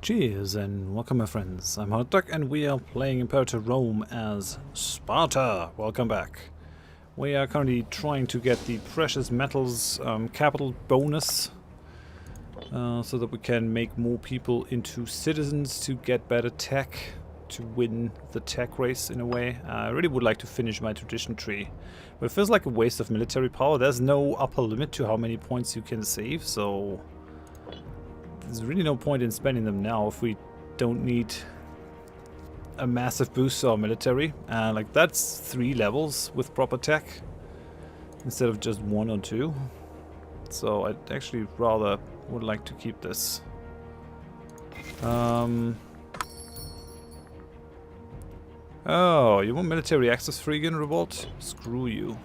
Cheers and welcome my friends, I'm Drak and we are playing Imperator Rome as Sparta. Welcome back. We are currently trying to get the precious metals capital bonus so that we can make more people into citizens to get better tech, to win the tech race in a way. I really would like to finish my tradition tree, but it feels like a waste of military power. There's no upper limit to how many points you can save, so there's really no point in spending them now if we don't need a massive boost to our military. Like that's 3 levels with proper tech instead of just 1 or 2. So I'd actually rather would like to keep this. Oh, you want military access free again, Revolt? Screw you.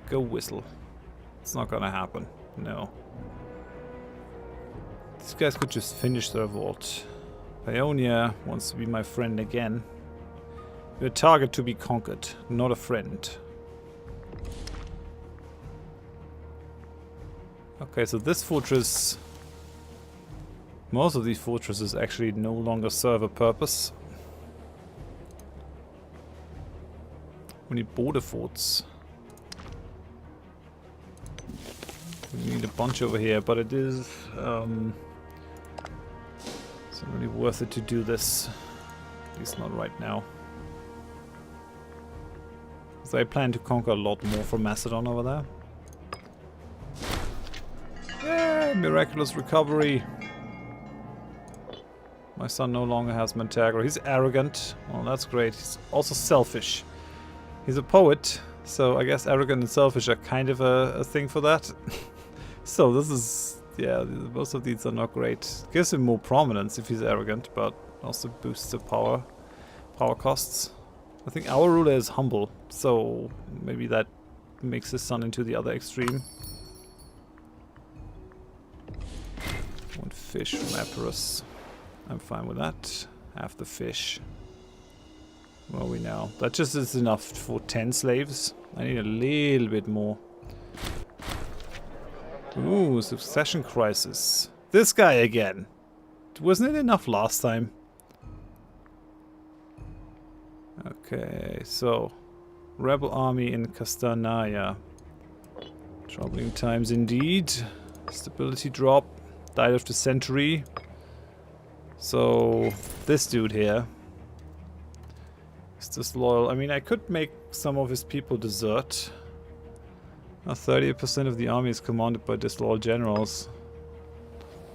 Go whistle. It's not gonna happen. No. These guys could just finish their revolt. Paeonia wants to be my friend again. You're a target to be conquered, not a friend. Okay, so this fortress... most of these fortresses actually no longer serve a purpose. We need border forts. We need a bunch over here, but it is... it's not really worth it to do this. At least not right now. So I plan to conquer a lot more from Macedon over there. Yeah, miraculous recovery. My son no longer has Mantagra. He's arrogant. Well, that's great. He's also selfish. He's a poet, so I guess arrogant and selfish are kind of a thing for that. So this is... yeah, most of these are not great. Gives him more prominence if he's arrogant, but also boosts the power costs. I think our ruler is humble, so maybe that makes his son into the other extreme. One fish from Epirus. I'm fine with that. Half the fish. Where are we now? That just is enough for 10 slaves. I need a little bit more. Ooh, succession crisis. This guy again. Wasn't it enough last time? Okay, so rebel army in Castanaya. Troubling times indeed. Stability drop. Died of the century. So this dude here is disloyal. I mean, I could make some of his people desert. 30% of the army is commanded by disloyal generals.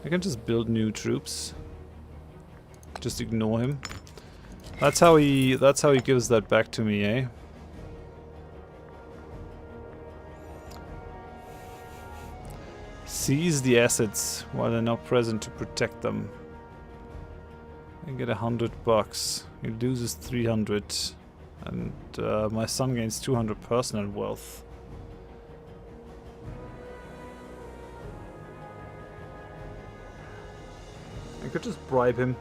I can just build new troops. Just ignore him. That's how he gives that back to me, eh? Seize the assets while they're not present to protect them. I get $100. He loses 300, and my son gains 200 personal wealth. I could just bribe him.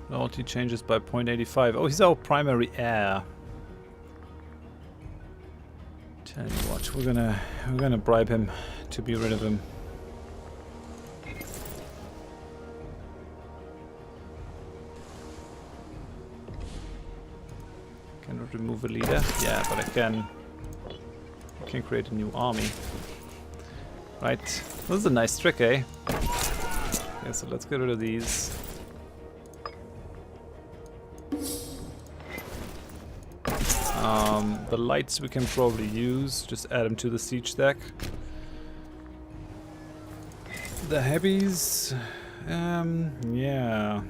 Loyalty changes by 0.85. Oh, he's our primary heir. Tell you what, we're gonna bribe him to be rid of him. Cannot remove a leader. Yeah, but I can create a new army. Right. This is a nice trick, eh? Okay, so let's get rid of these. The lights we can probably use. Just add them to the siege deck. The heavies... yeah...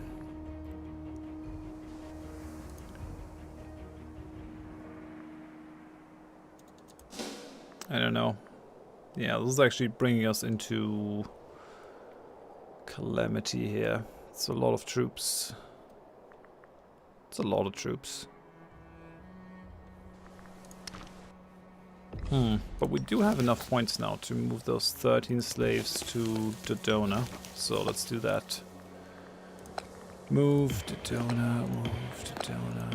I don't know. Yeah, this is actually bringing us into calamity here. It's a lot of troops. It's a lot of troops. But we do have enough points now to move those 13 slaves to Dodona. So let's do that. Move Dodona, move Dodona.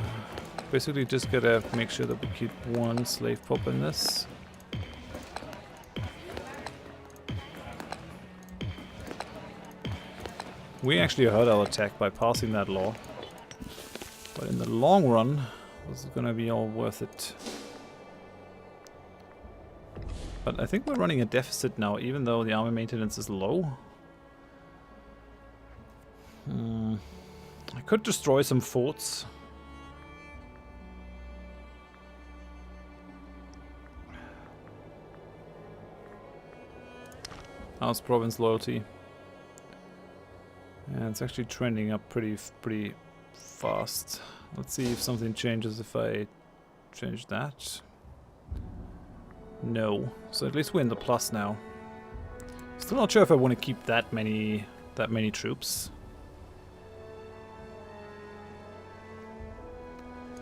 Basically just gotta make sure that we keep one slave pop in this. We actually hurt our attack by passing that law. But in the long run, this is gonna be all worth it. But I think we're running a deficit now, even though the army maintenance is low. I could destroy some forts. How's province loyalty? Yeah, it's actually trending up pretty fast. Let's see if something changes if I change that. No. So at least we're in the plus now. Still not sure if I want to keep that many troops.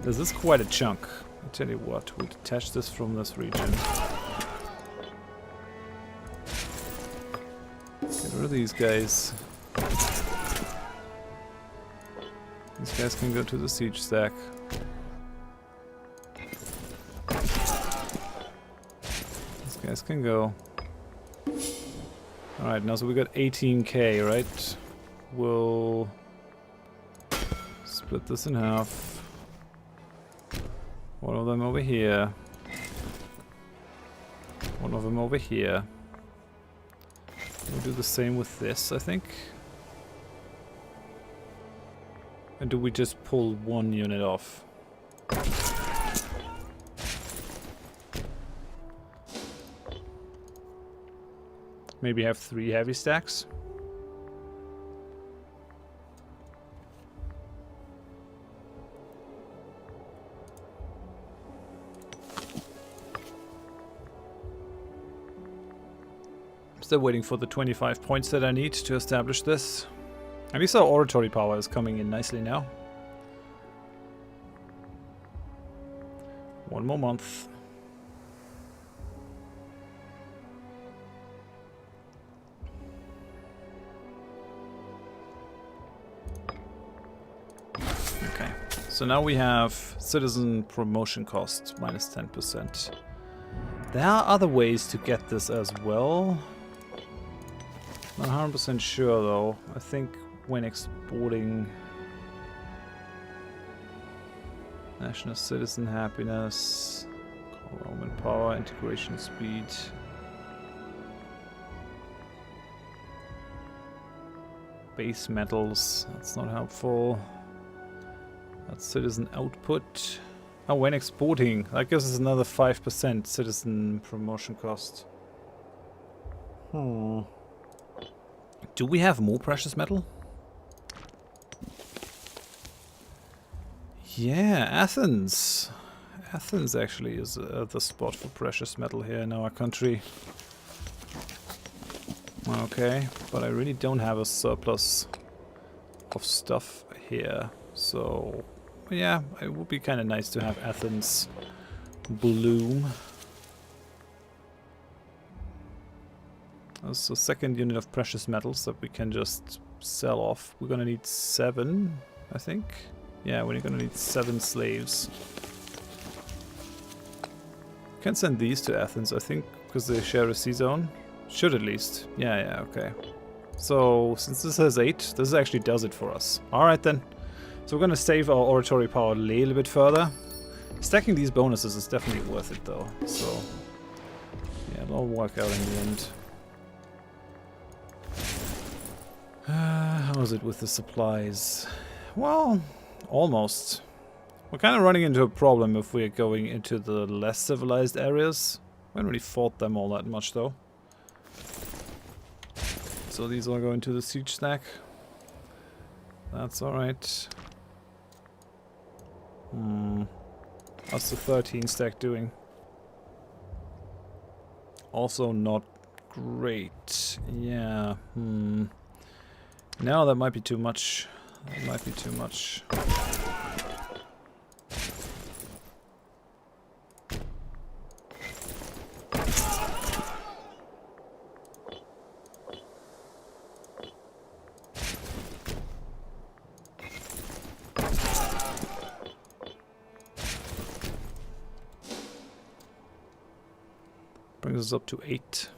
This is quite a chunk. I tell you what, we'll detach this from this region. Get rid of these guys. These guys can go to the siege stack. These guys can go. Alright, now so we got 18k, right? We'll split this in half. One of them over here. One of them over here. We'll do the same with this, I think. And do we just pull one unit off? Maybe have 3 heavy stacks? Still waiting for the 25 points that I need to establish this. At least our oratory power is coming in nicely now. 1 more month. Okay, so now we have citizen promotion cost minus 10%. There are other ways to get this as well. Not 100% sure though. I think when exporting national citizen happiness, Roman power, integration speed. Base metals, that's not helpful. That's citizen output. Oh, when exporting, that gives us another 5% citizen promotion cost. Do we have more precious metal? Yeah, Athens. Athens actually is the spot for precious metal here in our country. Okay, but I really don't have a surplus of stuff here. So, yeah, it would be kind of nice to have Athens bloom. That's a second unit of precious metals that we can just sell off. We're gonna need 7, I think. Yeah, we're gonna need 7 slaves. Can send these to Athens, I think, because they share a sea zone. Should at least. Yeah, okay. So, since this has 8, this actually does it for us. Alright then. So we're gonna save our oratory power a little bit further. Stacking these bonuses is definitely worth it though. So, yeah, it'll all work out in the end. How is it with the supplies? Well, almost. We're kind of running into a problem if we're going into the less civilized areas. We haven't really fought them all that much though. So these are going to the siege stack. That's alright. How's the 13 stack doing? Also not great. Yeah, No, that might be too much. That might be too much. Brings us up to 8.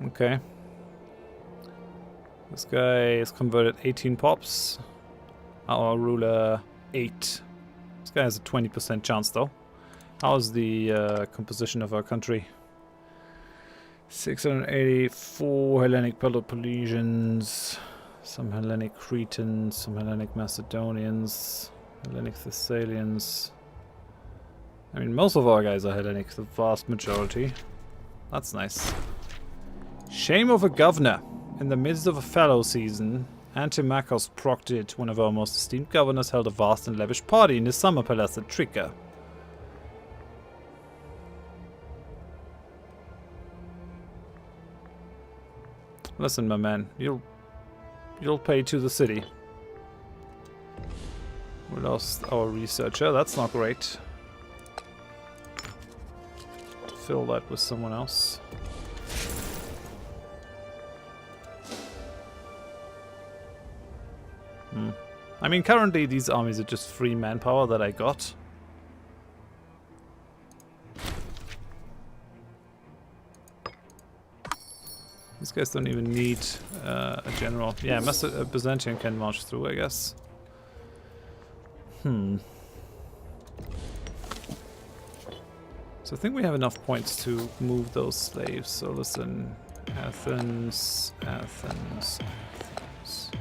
Okay. This guy is converted 18 pops. Our ruler 8. This guy has a 20% chance though. How's the composition of our country? 684 Hellenic Peloponnesians, some Hellenic Cretans, some Hellenic Macedonians, Hellenic Thessalians. I mean, most of our guys are Hellenic, the vast majority. That's nice. Shame of a governor. In the midst of a fallow season, Antimachus proctored, one of our most esteemed governors, held a vast and lavish party in his summer palace at Trika. Listen, my man, you'll pay to the city. We lost our researcher, that's not great. Fill that with someone else. I mean, currently these armies are just free manpower that I got. These guys don't even need a general. Yeah, Byzantium can march through, I guess. So I think we have enough points to move those slaves. So listen, Athens, Athens, Athens.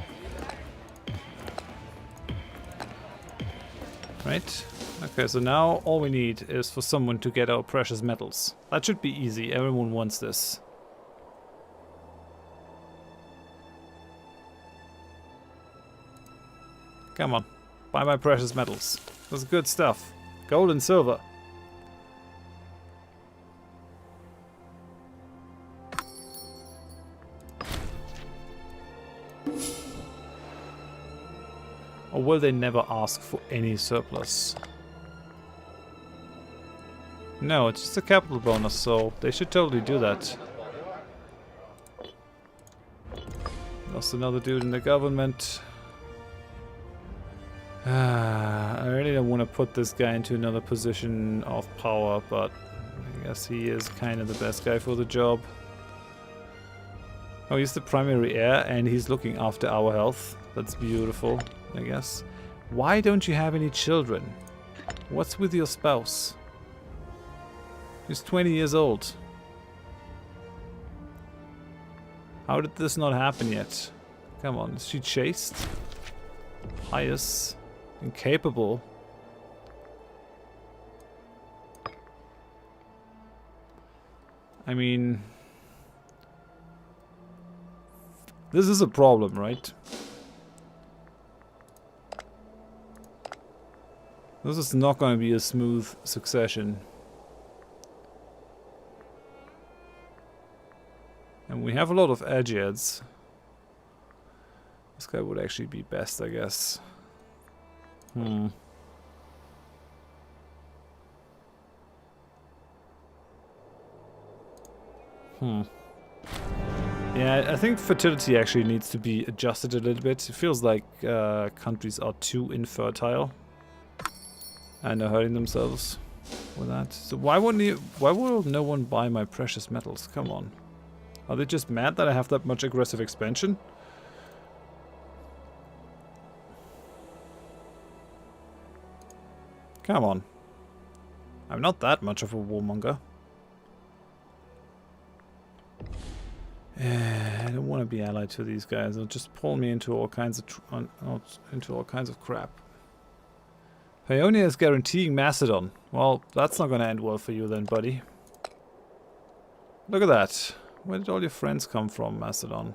Right? Okay, so now all we need is for someone to get our precious metals. That should be easy, everyone wants this. Come on, buy my precious metals. That's good stuff. Gold and silver. Or will they never ask for any surplus? No, it's just a capital bonus, so they should totally do that. Lost another dude in the government. I really don't want to put this guy into another position of power, but I guess he is kind of the best guy for the job. Oh, he's the primary heir and he's looking after our health. That's beautiful, I guess. Why don't you have any children? What's with your spouse? He's 20 years old. How did this not happen yet? Come on, is she chaste? Pious? Incapable? I mean... this is a problem, right? This is not going to be a smooth succession. And we have a lot of Aegeads. This guy would actually be best, I guess. Yeah, I think fertility actually needs to be adjusted a little bit. It feels like countries are too infertile and are hurting themselves with that. So why will no one buy my precious metals? Come on. Are they just mad that I have that much aggressive expansion? Come on. I'm not that much of a warmonger. I don't want to be allied to these guys. They'll just pull me into all kinds of crap. Ionia is guaranteeing Macedon. Well, that's not going to end well for you then, buddy. Look at that. Where did all your friends come from, Macedon?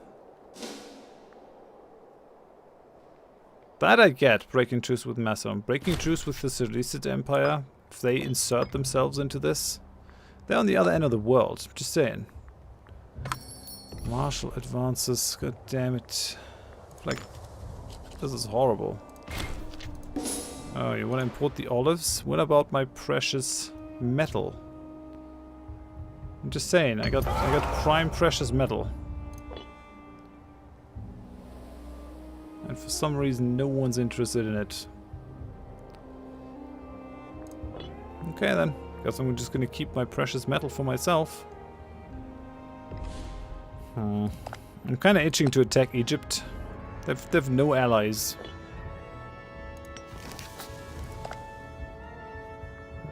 That I get, breaking truce with Macedon. Breaking truce with the Seleucid Empire, if they insert themselves into this. They're on the other end of the world, just saying. Martial advances, god damn it. Like, this is horrible. Oh, you want to import the olives? What about my precious metal? I'm just saying, I got prime precious metal. And for some reason, no one's interested in it. Okay then, guess I'm just gonna keep my precious metal for myself. I'm kind of itching to attack Egypt. They've no allies.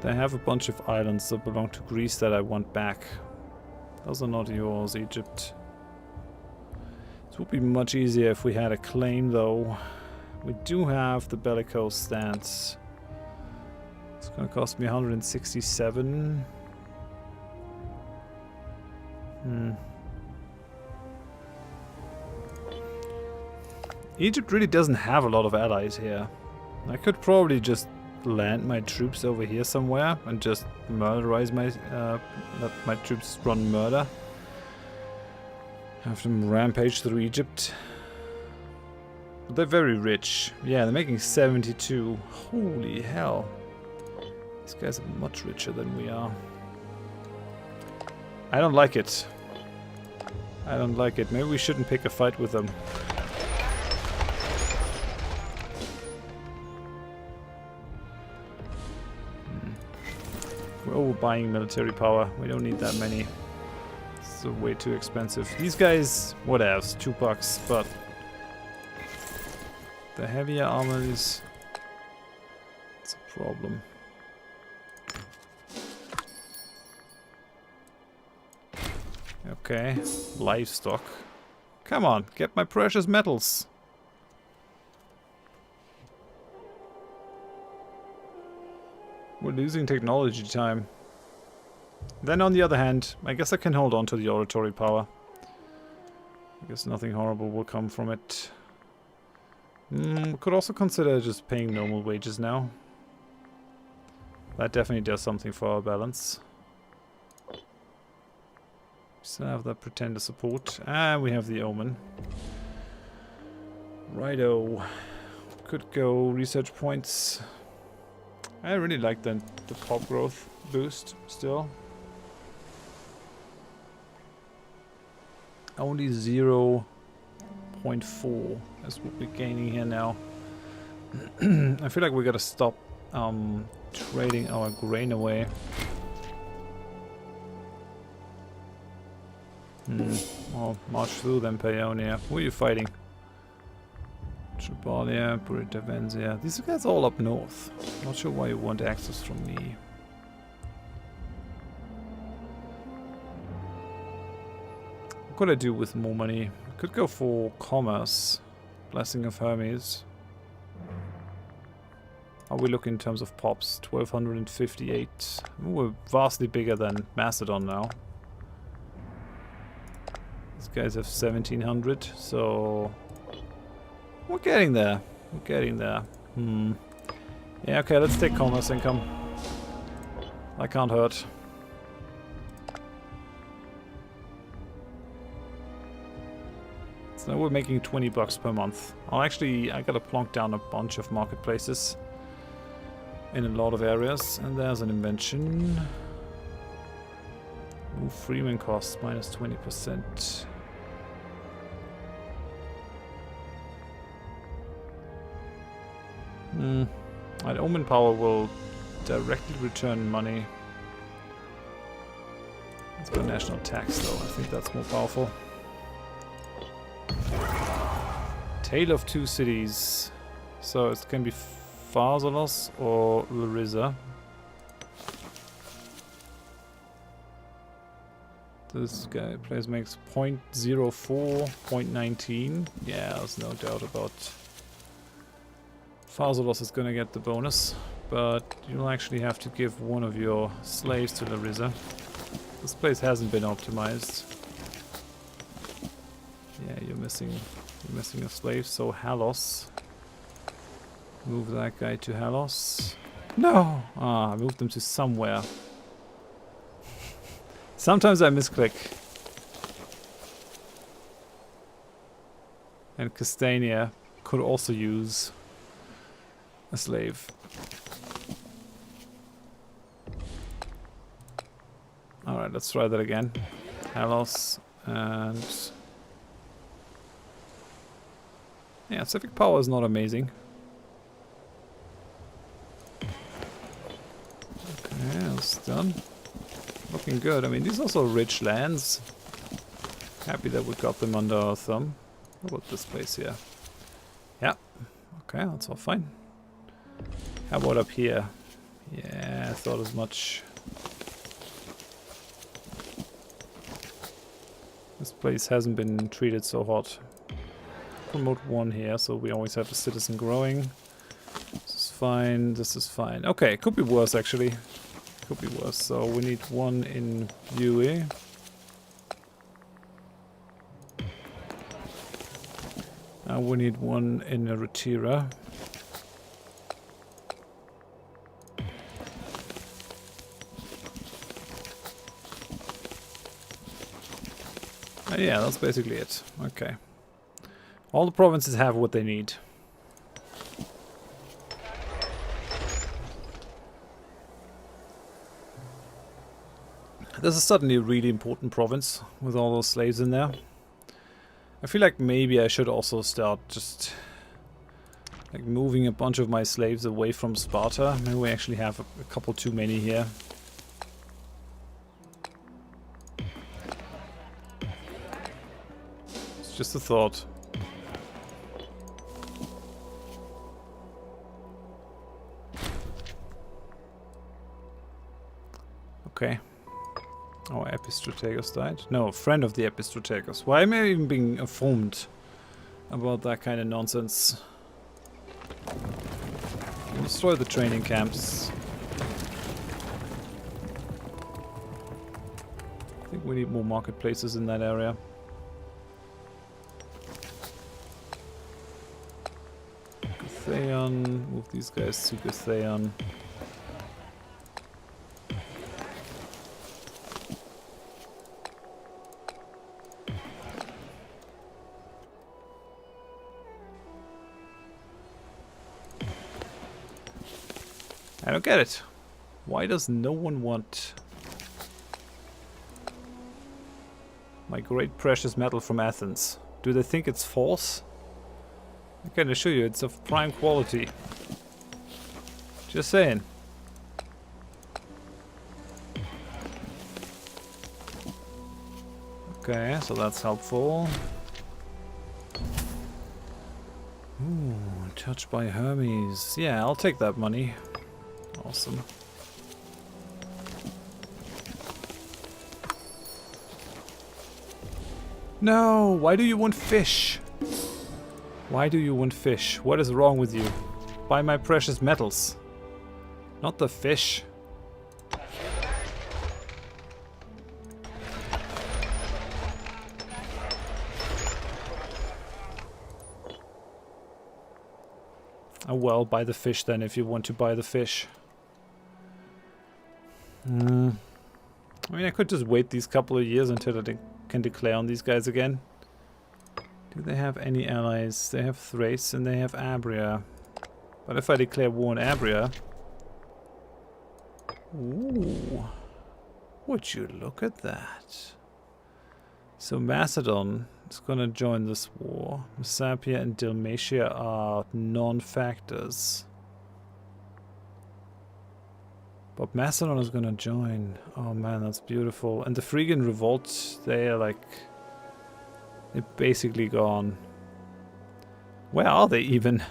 They have a bunch of islands that belong to Greece that I want back. Those are not yours, Egypt. It would be much easier if we had a claim, though. We do have the bellicose stance. It's gonna cost me 167. Egypt really doesn't have a lot of allies here. I could probably just land my troops over here somewhere and just murderize my let my troops run murder. Have them rampage through Egypt. But they're very rich. Yeah, they're making 72. Holy hell. These guys are much richer than we are. I don't like it. I don't like it. Maybe we shouldn't pick a fight with them. We're overbuying military power. We don't need that many. It's way too expensive. These guys, whatevs, $2, but the heavier armor is it's a problem. Okay, livestock. Come on, get my precious metals. We're losing technology time. Then on the other hand, I guess I can hold on to the oratory power. I guess nothing horrible will come from it. We could also consider just paying normal wages now. That definitely does something for our balance. We still have that pretender support. And we have the omen. Righto. Could go research points. I really like the pop growth boost still. Only 0.4 is what we're gaining here now. I feel like we gotta stop trading our grain away. Well, march through them, Paeonia. Who are you fighting? Tribalia, Buritavensia. These guys are all up north. Not sure why you want access from me. What could I do with more money? I could go for commerce. Blessing of Hermes. How we look in terms of pops? 1258. Ooh, we're vastly bigger than Macedon now. These guys have 1700, so we're getting there. We're getting there. Yeah, okay, let's take commerce income. That can't hurt. So now we're making $20 per month. I gotta plonk down a bunch of marketplaces in a lot of areas. And there's an invention. Ooh, Freeman costs minus 20%. Right, Omen Power will directly return money. Let's go national tax though, I think that's more powerful. Tale of Two Cities. So it can be Pharsalos or Larissa. This guy plays makes 0.04, 0.19. Yeah, there's no doubt about Pharsalos is gonna get the bonus, but you'll actually have to give one of your slaves to Larissa. This place hasn't been optimized. Yeah, you're missing a slave, so Halos. Move that guy to Halos. No! Ah, I moved them to somewhere. Sometimes I misclick. And Castania could also use a slave. Alright, let's try that again. Halos and... yeah, civic power is not amazing. Okay, that's done. Looking good. I mean, these are also rich lands. Happy that we got them under our thumb. How about this place here? Yeah. Okay, that's all fine. How about up here? Yeah, I thought as much. This place hasn't been treated so hot. Promote 1 here, so we always have a citizen growing. This is fine, this is fine. Okay, it could be worse actually. Could be worse. So we need 1 in Yui. And we need 1 in Eritrea. Yeah, that's basically it. Okay. All the provinces have what they need. This is suddenly a really important province with all those slaves in there. I feel like maybe I should also start just like moving a bunch of my slaves away from Sparta. Maybe we actually have a couple too many here. It's just a thought. Okay. Oh, Epistrategos died? No, a friend of the Epistrategos. Why am I even being informed about that kind of nonsense? Destroy the training camps. I think we need more marketplaces in that area. Guthaion. Move these guys to Guthaion. I don't get it. Why does no one want my great precious metal from Athens? Do they think it's false? I can assure you it's of prime quality. Just saying. Okay, so that's helpful. Ooh, touched by Hermes. Yeah, I'll take that money. Awesome. No! Why do you want fish? Why do you want fish? What is wrong with you? Buy my precious metals. Not the fish. Oh well, buy the fish then if you want to buy the fish. I mean, I could just wait these couple of years until I can declare on these guys again. Do they have any allies? They have Thrace and they have Abria. But if I declare war on Abria... Ooh. Would you look at that? So Macedon is gonna join this war. Messapia and Dalmatia are non-factors. But Macedon is gonna join. Oh man, that's beautiful. And the Phrygian revolt, they are like... they're basically gone. Where are they even?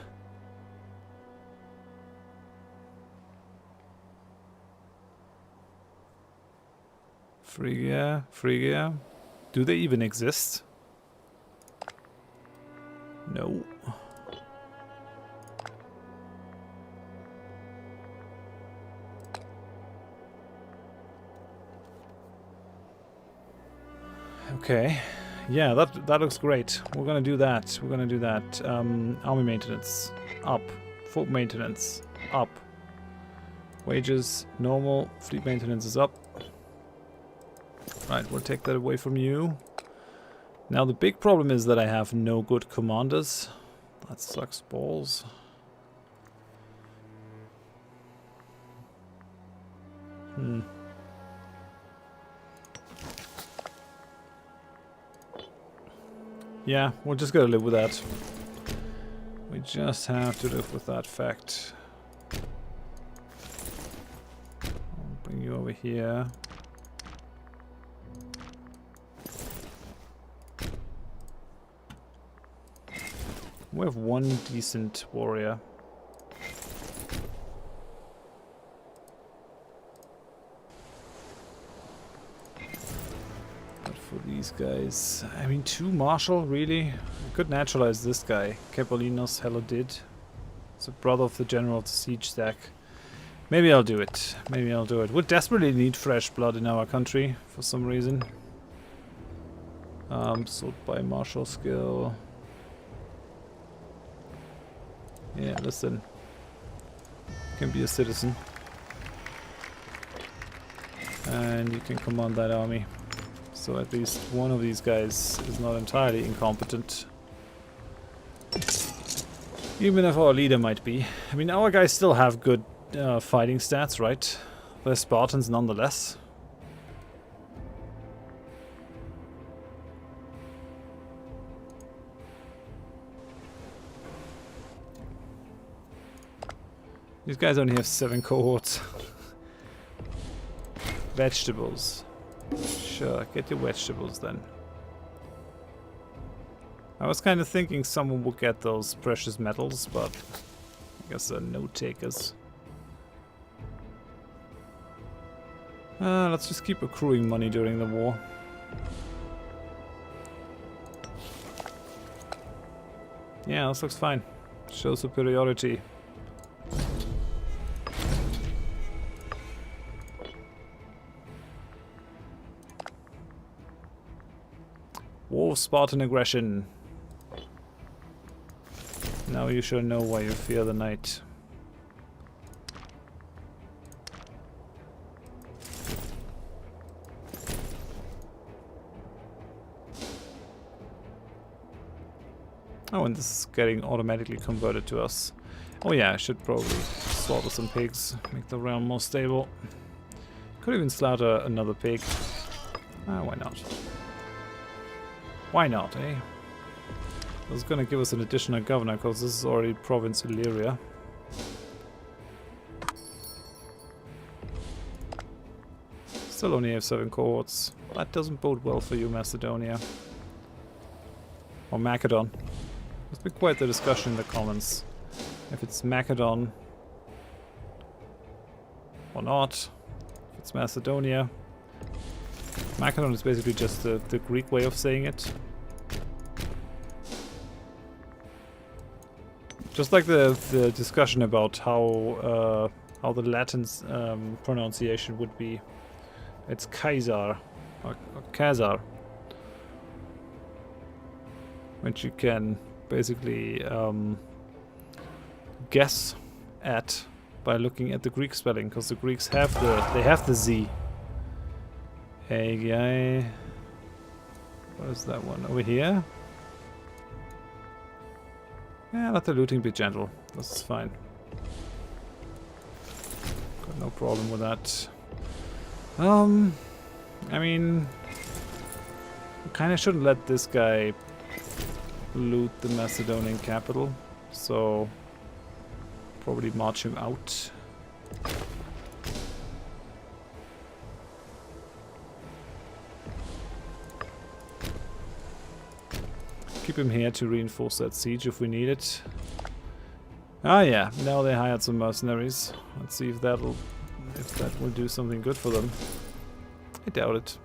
Phrygia. Do they even exist? No. Okay, yeah, that looks great. We're gonna do that. We're gonna do that. Army maintenance up, folk maintenance up, wages normal, fleet maintenance is up. Right, we'll take that away from you. Now the big problem is that I have no good commanders. That sucks balls. Yeah, we're just gonna live with that. We just have to live with that fact. I'll bring you over here. We have one decent warrior. But for these guys, I mean, 2 marshal, really? I could naturalize this guy. Capelinos hella did. It's a brother of the general of the siege stack. Maybe I'll do it. Maybe I'll do it. We desperately need fresh blood in our country for some reason. Sort by martial skill. Yeah, listen. You can be a citizen. And you can command that army. So at least one of these guys is not entirely incompetent. Even if our leader might be. I mean, our guys still have good fighting stats, right? They're Spartans nonetheless. These guys only have 7 cohorts. Vegetables. Sure, get your vegetables then. I was kind of thinking someone would get those precious metals, but I guess they're no takers. Let's just keep accruing money during the war. Yeah, this looks fine. Shows superiority. War of Spartan aggression. Now you shall know why you fear the night. Oh, and this is getting automatically converted to us. Oh yeah, I should probably slaughter some pigs, make the realm more stable. Could even slaughter another pig. Why not? Why not, eh? This is gonna give us an additional governor, because this is already province Illyria. Still only have 7 cohorts. That doesn't bode well for you, Macedonia. Or Macedon. There's been quite the discussion in the comments. If it's Macedon or not. If it's Macedonia. Macedon is basically just the Greek way of saying it. Just like the discussion about how the Latin pronunciation would be. It's Kaiser or Kazar, which you can basically guess at by looking at the Greek spelling, because the Greeks have the Z. Hey guy, where's that one? Over here? Yeah, let the looting be gentle. This is fine. Got no problem with that. I mean, we kind of shouldn't let this guy loot the Macedonian capital, so probably march him out. Keep him here to reinforce that siege if we need it. Ah yeah, now they hired some mercenaries. Let's see if that will do something good for them. I doubt it.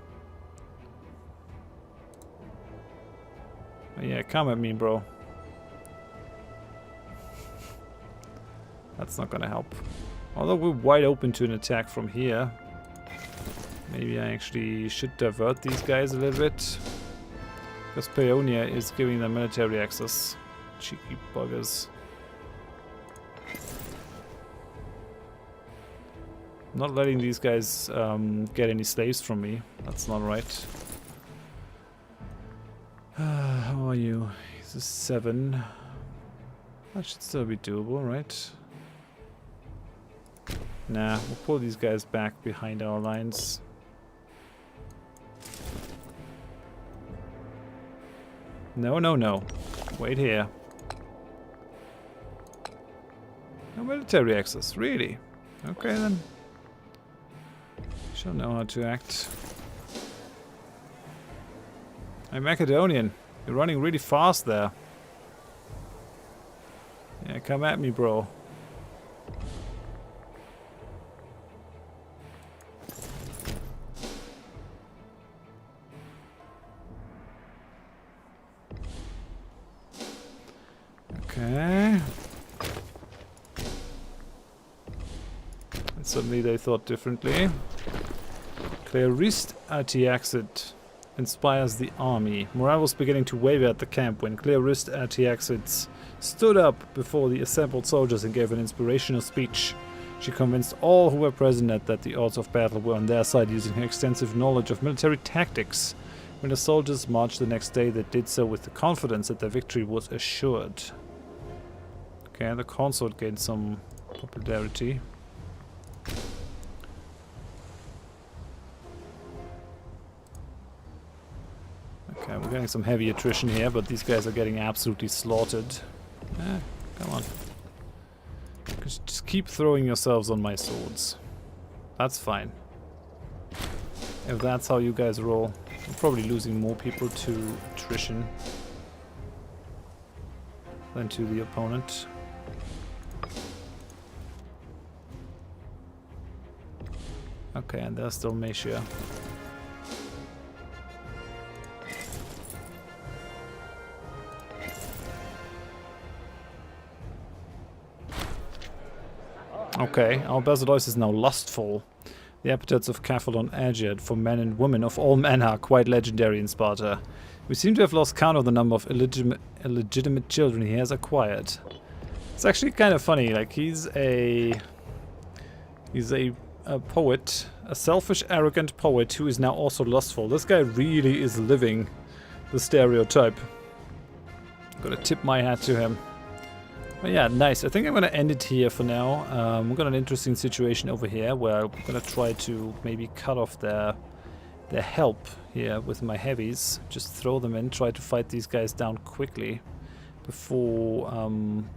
Oh, yeah, come at me, bro. That's not gonna help. Although we're wide open to an attack from here. Maybe I actually should divert these guys a little bit. Because Paeonia is giving them military access. Cheeky buggers. Not letting these guys get any slaves from me. That's not right. How are you? He's a 7. That should still be doable, right? Nah, we'll pull these guys back behind our lines. No, no, no. Wait here. No military access, really? Okay then. Shall know how to act. I'm Macedonian. You're running really fast there. Yeah, come at me, bro. Okay. And suddenly they thought differently. Clearist Artiaxid inspires the army. Morale was beginning to waver at the camp when Clearist Artiaxid stood up before the assembled soldiers and gave an inspirational speech. She convinced all who were present that the odds of battle were on their side using her extensive knowledge of military tactics. When the soldiers marched the next day, they did so with the confidence that their victory was assured. Okay, the consort gained some popularity. Okay, we're getting some heavy attrition here, but these guys are getting absolutely slaughtered. Come on. Just keep throwing yourselves on my swords. That's fine. If that's how you guys roll. I'm probably losing more people to attrition than to the opponent. Okay, and there's still Dalmatia. Okay, our Basileus is now lustful. The appetites of Caphelon Aegead for men and women of all men are quite legendary in Sparta. We seem to have lost count of the number of illegitimate children he has acquired. It's actually kind of funny, like he's a poet, a selfish, arrogant poet who is now also lustful. This guy really is living the stereotype. Gotta tip my hat to him. But yeah, nice. I think I'm gonna end it here for now. We've got an interesting situation over here where I'm gonna try to maybe cut off their help here with my heavies. Just throw them in, try to fight these guys down quickly before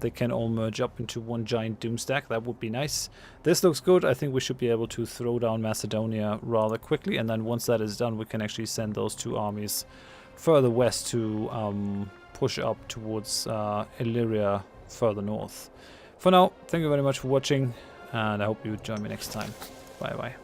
they can all merge up into one giant doom stack. That would be nice. This looks good. I think we should be able to throw down Macedonia rather quickly, and then once that is done, we can actually send those two armies further west to push up towards Illyria further north. For now, thank you very much for watching, and I hope you join me next time. Bye bye.